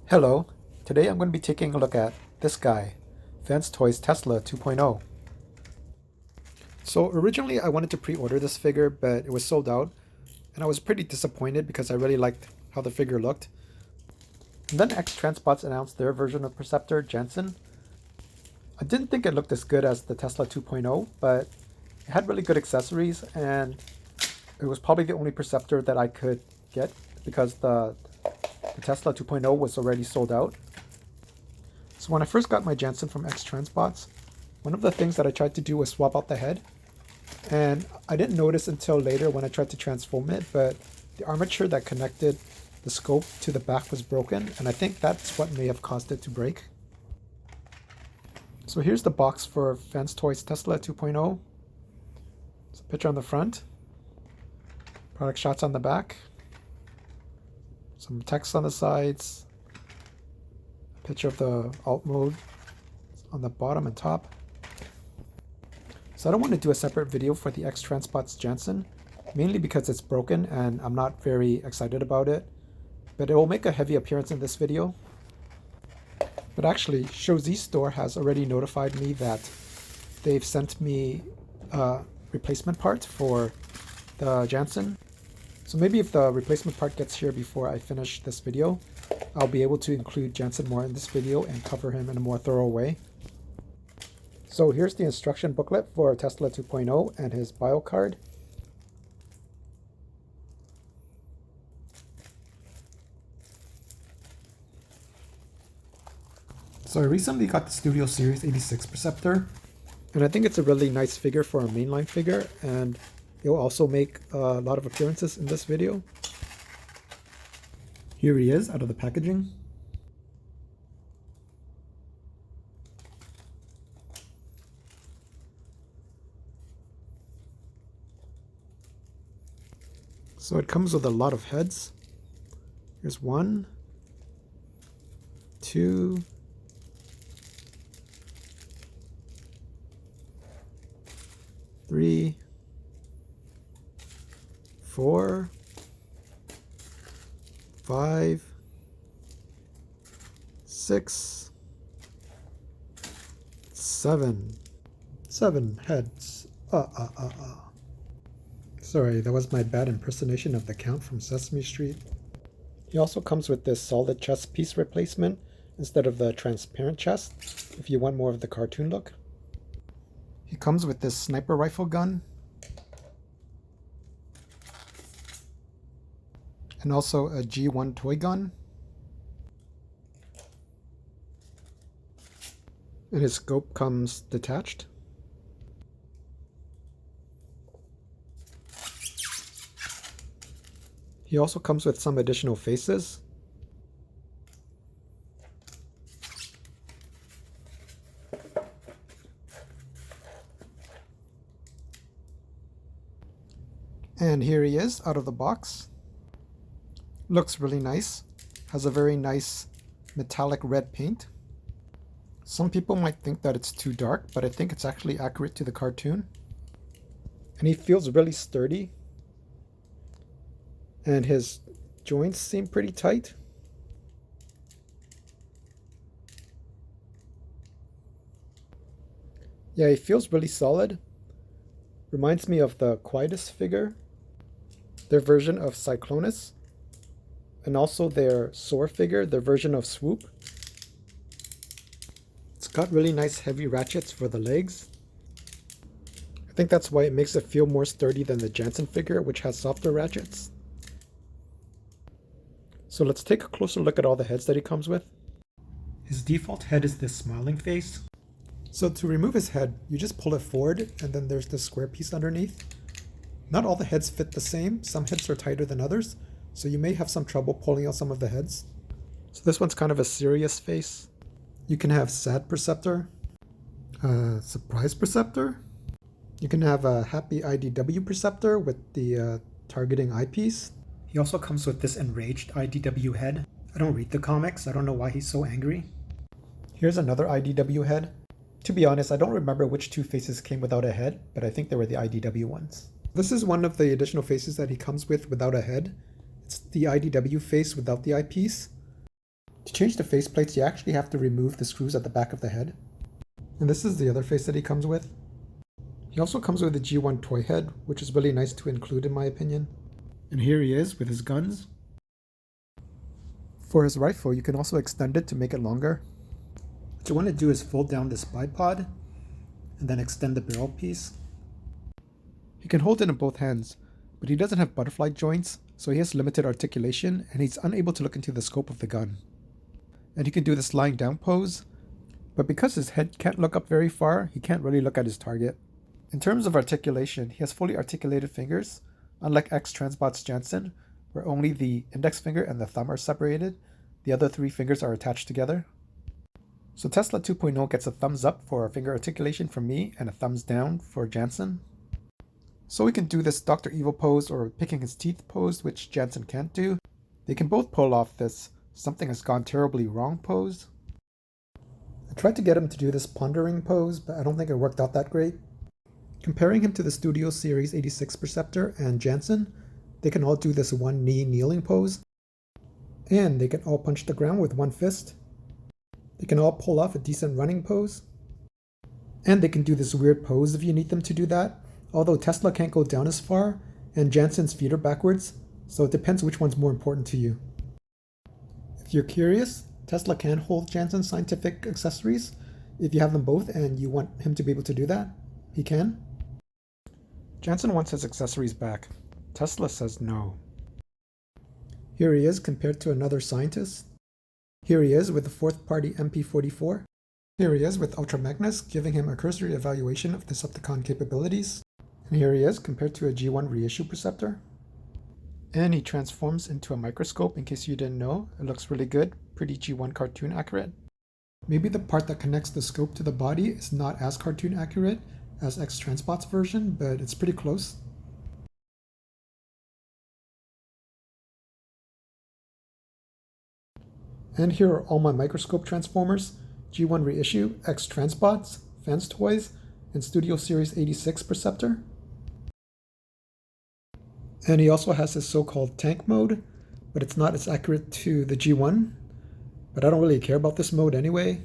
Hello, today I'm going to be taking a look at this guy, Vance Toys Tesla 2.0. So originally I wanted to pre-order this figure, but it was sold out, and I was pretty disappointed because I really liked how the figure looked. And then X-Transbots announced their version of Perceptor Janssen. I didn't think it looked as good as the Tesla 2.0, but it had really good accessories, and it was probably the only Perceptor that I could get because the Tesla 2.0 was already sold out. So when I first got my Janssen from X-Transbots, one of the things that I tried to do was swap out the head. And I didn't notice until later when I tried to transform it, but the armature that connected the scope to the back was broken, and I think that's what may have caused it to break. So here's the box for Vance Toys Tesla 2.0. It's a picture on the front, product shots on the back, some text on the sides, a picture of the alt mode on the bottom and top. So I don't want to do a separate video for the X-Transbots Janssen, mainly because it's broken and I'm not very excited about it, but it will make a heavy appearance in this video. But actually, Shouzi's store has already notified me that they've sent me a replacement part for the Janssen. So maybe if the replacement part gets here before I finish this video, I'll be able to include Janssen more in this video and cover him in a more thorough way. So here's the instruction booklet for Tesla 2.0 and his bio card. So I recently got the Studio Series 86 Perceptor, and I think it's a really nice figure for a mainline figure, and it will also make a lot of appearances in this video. Here he is out of the packaging. So it comes with a lot of heads. Here's 1, 2, 3, 4, 5, 6, 7. 7 heads. Sorry, that was my bad impersonation of the Count from Sesame Street. He also comes with this solid chest piece replacement instead of the transparent chest, if you want more of the cartoon look. He comes with this sniper rifle gun, and also a G1 toy gun. And his scope comes detached. He also comes with some additional faces. And here he is out of the box. Looks really nice. Has a very nice metallic red paint. Some people might think that it's too dark, but I think it's actually accurate to the cartoon. And he feels really sturdy. And his joints seem pretty tight. Yeah, he feels really solid. Reminds me of the Quietus figure, their version of Cyclonus, and also their Soar figure, their version of Swoop. It's got really nice heavy ratchets for the legs. I think that's why it makes it feel more sturdy than the Janssen figure, which has softer ratchets. So let's take a closer look at all the heads that he comes with. His default head is this smiling face. So to remove his head, you just pull it forward, and then there's this square piece underneath. Not all the heads fit the same. Some heads are tighter than others, so you may have some trouble pulling out some of the heads. So this one's kind of a serious face. You can have Sad Perceptor, Surprise Perceptor. You can have a Happy IDW Perceptor with the targeting eyepiece. He also comes with this enraged IDW head. I don't read the comics, I don't know why he's so angry. Here's another IDW head. To be honest, I don't remember which two faces came without a head, but I think they were the IDW ones. This is one of the additional faces that he comes with without a head. It's the IDW face without the eyepiece. To change the faceplates, you actually have to remove the screws at the back of the head. And this is the other face that he comes with. He also comes with a G1 toy head, which is really nice to include in my opinion. And here he is with his guns. For his rifle, you can also extend it to make it longer. What you want to do is fold down this bipod and then extend the barrel piece. He can hold it in both hands, but he doesn't have butterfly joints, so he has limited articulation and he's unable to look into the scope of the gun. And he can do this lying down pose, but because his head can't look up very far, he can't really look at his target. In terms of articulation, he has fully articulated fingers, unlike X-Transbots Janssen, where only the index finger and the thumb are separated. The other 3 fingers are attached together. So Tesla 2.0 gets a thumbs up for finger articulation from me and a thumbs down for Janssen. So we can do this Dr. Evil pose or picking his teeth pose, which Janssen can't do. They can both pull off this something has gone terribly wrong pose. I tried to get him to do this pondering pose, but I don't think it worked out that great. Comparing him to the Studio Series 86 Perceptor and Janssen, they can all do this one knee kneeling pose, and they can all punch the ground with one fist. They can all pull off a decent running pose, and they can do this weird pose if you need them to do that, although Tesla can't go down as far, and Janssen's feet are backwards, so it depends which one's more important to you. If you're curious, Tesla can hold Janssen's scientific accessories. If you have them both and you want him to be able to do that, he can. Janssen wants his accessories back. Tesla says no. Here he is compared to another scientist. Here he is with the fourth party MP44. Here he is with Ultra Magnus, giving him a cursory evaluation of Decepticon capabilities. And here he is compared to a G1 reissue Perceptor. And he transforms into a microscope, in case you didn't know. It looks really good, pretty G1 cartoon accurate. Maybe the part that connects the scope to the body is not as cartoon accurate as X-Transbots version, but it's pretty close. And here are all my microscope transformers: G1 reissue, X-Transbots, Fans Toys, and Studio Series 86 Perceptor. And he also has his so-called tank mode, but it's not as accurate to the G1. But I don't really care about this mode anyway.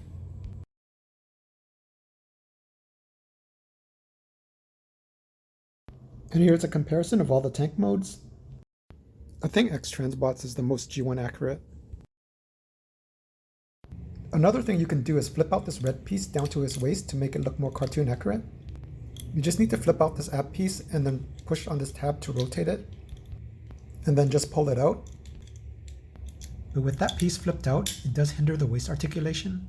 And here's a comparison of all the tank modes. I think X-Transbots is the most G1 accurate. Another thing you can do is flip out this red piece down to his waist to make it look more cartoon accurate. You just need to flip out this ab piece and then push on this tab to rotate it, and then just pull it out. But with that piece flipped out, it does hinder the waist articulation.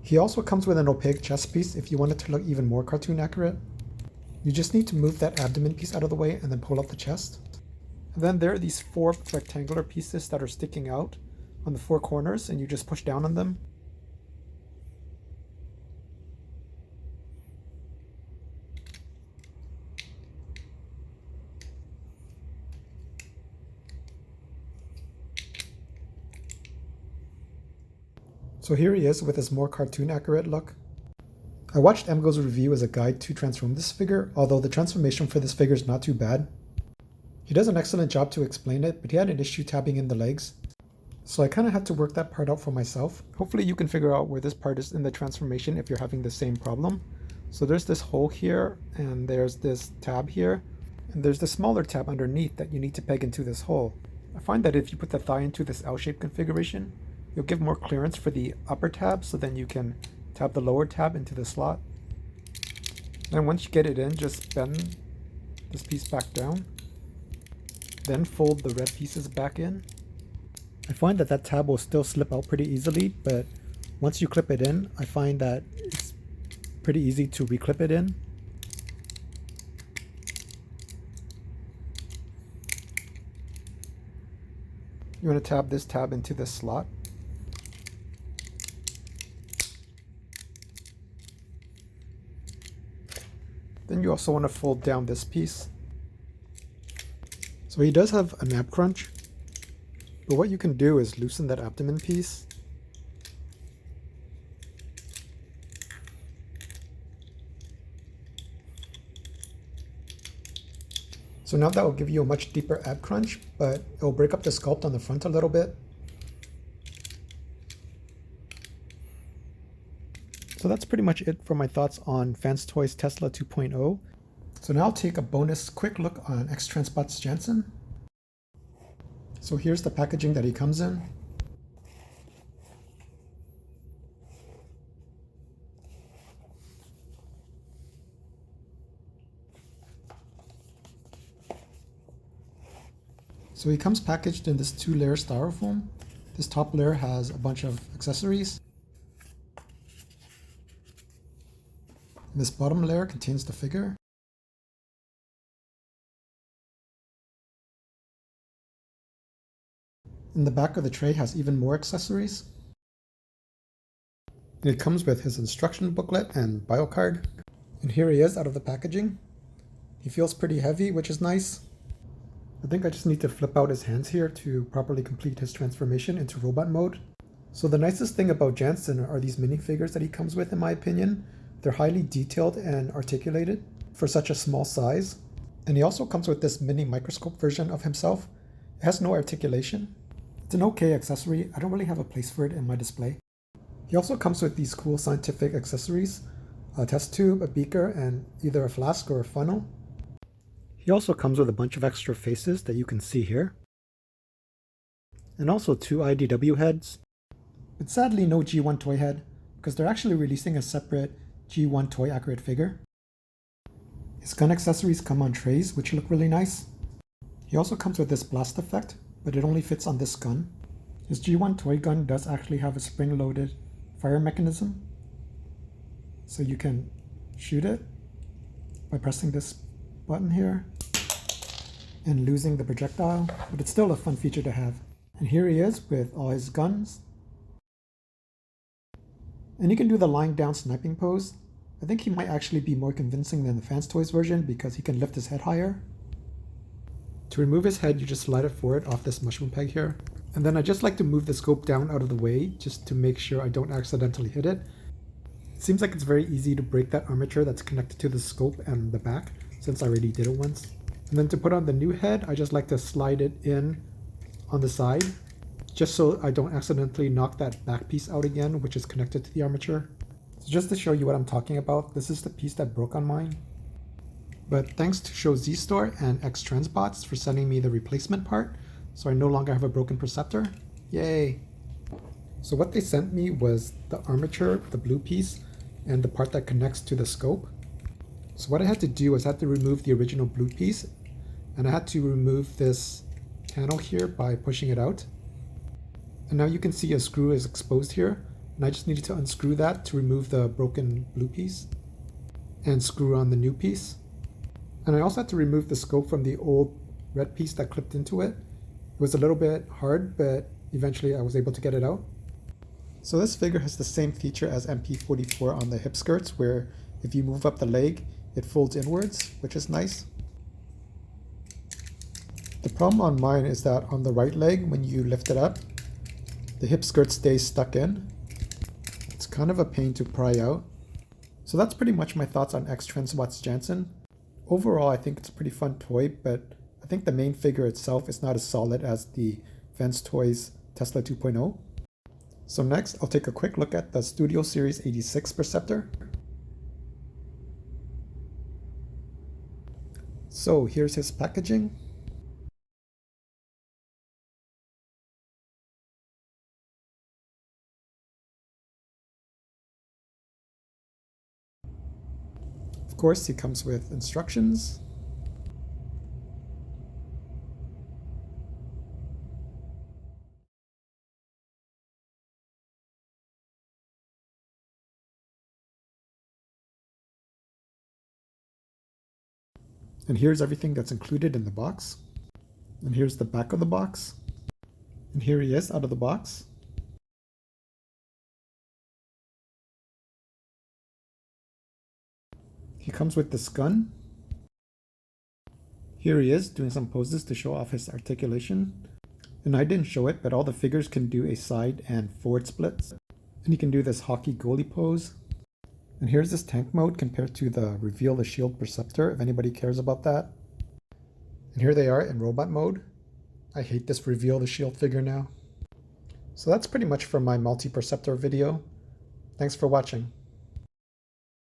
He also comes with an opaque chest piece if you want it to look even more cartoon accurate. You just need to move that abdomen piece out of the way and then pull up the chest. And then there are these 4 rectangular pieces that are sticking out on the 4 corners, and you just push down on them. So here he is with his more cartoon accurate look. I watched Emgo's review as a guide to transform this figure, although the transformation for this figure is not too bad. He does an excellent job to explain it, but he had an issue tabbing in the legs. So I kind of had to work that part out for myself. Hopefully you can figure out where this part is in the transformation if you're having the same problem. So there's this hole here, and there's this tab here, and there's the smaller tab underneath that you need to peg into this hole. I find that if you put the thigh into this L-shaped configuration, you'll give more clearance for the upper tab, so then you can tab the lower tab into the slot. And once you get it in, just bend this piece back down, then fold the red pieces back in. I find that tab will still slip out pretty easily, but once you clip it in, I find that it's pretty easy to reclip it in. You want to tab this tab into this slot. Then you also want to fold down this piece. So he does have an ab crunch, but what you can do is loosen that abdomen piece. So now that will give you a much deeper ab crunch, but it will break up the sculpt on the front a little bit. So that's pretty much it for my thoughts on Fans Toys Tesla 2.0. So now I'll take a bonus quick look on X-Transbots Janssen. So here's the packaging that he comes in. So he comes packaged in this 2-layer styrofoam. This top layer has a bunch of accessories. This bottom layer contains the figure. And the back of the tray has even more accessories. And it comes with his instruction booklet and bio card. And here he is out of the packaging. He feels pretty heavy, which is nice. I think I just need to flip out his hands here to properly complete his transformation into robot mode. So the nicest thing about Janssen are these minifigures that he comes with, in my opinion. They're highly detailed and articulated for such a small size. And he also comes with this mini microscope version of himself. It has no articulation. It's an okay accessory. I don't really have a place for it in my display. He also comes with these cool scientific accessories, a test tube, a beaker, and either a flask or a funnel. He also comes with a bunch of extra faces that you can see here. And also 2 IDW heads. But sadly no G1 toy head, because they're actually releasing a separate G1 toy accurate figure. His gun accessories come on trays, which look really nice. He also comes with this blast effect, but it only fits on this gun. His G1 toy gun does actually have a spring-loaded fire mechanism, so you can shoot it by pressing this button here and losing the projectile, but it's still a fun feature to have. And here he is with all his guns. And he can do the lying down sniping pose. I think he might actually be more convincing than the Fans Toys version because he can lift his head higher. To remove his head, you just slide it forward off this mushroom peg here. And then I just like to move the scope down out of the way just to make sure I don't accidentally hit it. It seems like it's very easy to break that armature that's connected to the scope and the back, since I already did it once. And then to put on the new head, I just like to slide it in on the side, just so I don't accidentally knock that back piece out again, which is connected to the armature. So just to show you what I'm talking about, this is the piece that broke on mine. But thanks to Show Z Store and X-Transbots for sending me the replacement part, so I no longer have a broken Perceptor. Yay! So what they sent me was the armature, the blue piece, and the part that connects to the scope. So what I had to do was I had to remove the original blue piece, and I had to remove this panel here by pushing it out. And now you can see a screw is exposed here, and I just needed to unscrew that to remove the broken blue piece and screw on the new piece. And I also had to remove the scope from the old red piece that clipped into it. It was a little bit hard, but eventually I was able to get it out. So this figure has the same feature as MP44 on the hip skirts, where if you move up the leg, it folds inwards, which is nice. The problem on mine is that on the right leg, when you lift it up, the hip skirt stays stuck in. It's kind of a pain to pry out. So that's pretty much my thoughts on X-Transbots Janssen. Overall, I think it's a pretty fun toy, but I think the main figure itself is not as solid as the Fans Toys Tesla 2.0. So next, I'll take a quick look at the Studio Series 86 Perceptor. So here's his packaging. Of course, he comes with instructions. And here's everything that's included in the box. And here's the back of the box. And here he is out of the box. He comes with this gun. Here he is doing some poses to show off his articulation. And I didn't show it, but all the figures can do a side and forward splits. And he can do this hockey goalie pose. And here's this tank mode compared to the Reveal the Shield Perceptor, if anybody cares about that. And here they are in robot mode. I hate this Reveal the Shield figure now. So that's pretty much from my multi-Perceptor video. Thanks for watching.